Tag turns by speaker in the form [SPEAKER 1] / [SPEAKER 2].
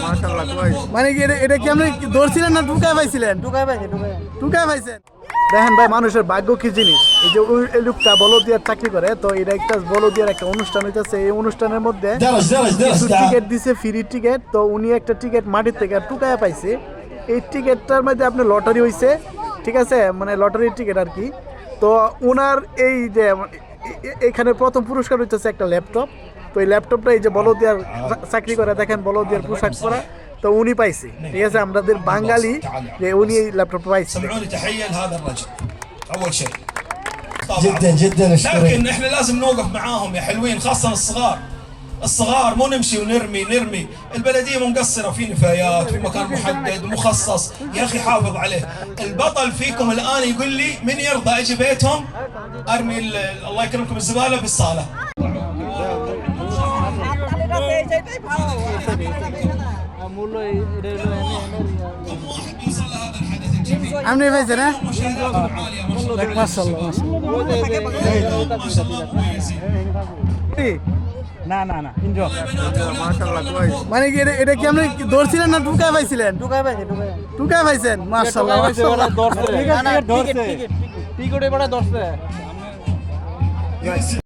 [SPEAKER 1] মাশাআল্লাহ মানে কি এটা কি আপনি ধরছিলেন না টুকায় পাইছিলেন? টুকায় পাইছেন। দেখেন ভাই মানুষের ভাগ্য কি জিনিস। এই যে এই লোকটা বলদিয়ার চাকরি করে, তো এটা একটা বলদিয়ার একটা অনুষ্ঠান হইতেছে। এই অনুষ্ঠানের মধ্যে কিছু টিকিট দিছে, ফ্রি টিকিট। তো উনি একটা টিকিট মাটির থেকে টুকায় পাইছে। এই টিকিটটার মধ্যে আপনার লটারি হইছে, ঠিক আছে, মানে লটারির টিকিট আর কি। তো ওনার এই যে এখানে প্রথম পুরস্কার হইতেছে একটা ল্যাপটপ। তো এই ল্যাপটপটা এই যে বলদিয়ার চাকরি করে, দেখেন বলদিয়ার পোশাক পরা, তো উনি পাইছে, ঠিক আছে, আমাদের বাঙালি যে উনি এই ল্যাপটপটা পাইছে।
[SPEAKER 2] اول شيء جدا جدا اشكرك، لكن احنا لازم نوقف معاهم يا حلوين، خاصه الصغار مو نمشي ونرمي. البلديه مو مقصره في نفايات، في مكان محدد مخصص، يا اخي حافظ عليه. البطل فيكم الان يقول لي من يرضى اجي بيتهم ارمي الله يكرمكم الزباله بالصاله.
[SPEAKER 1] আপনি পাইছেন না? মানে কি এটা কি আপনি ধরছিলেন না টুকায় পাইছিলেন? টুকায় পাইছেন। মাশাআল্লাহ।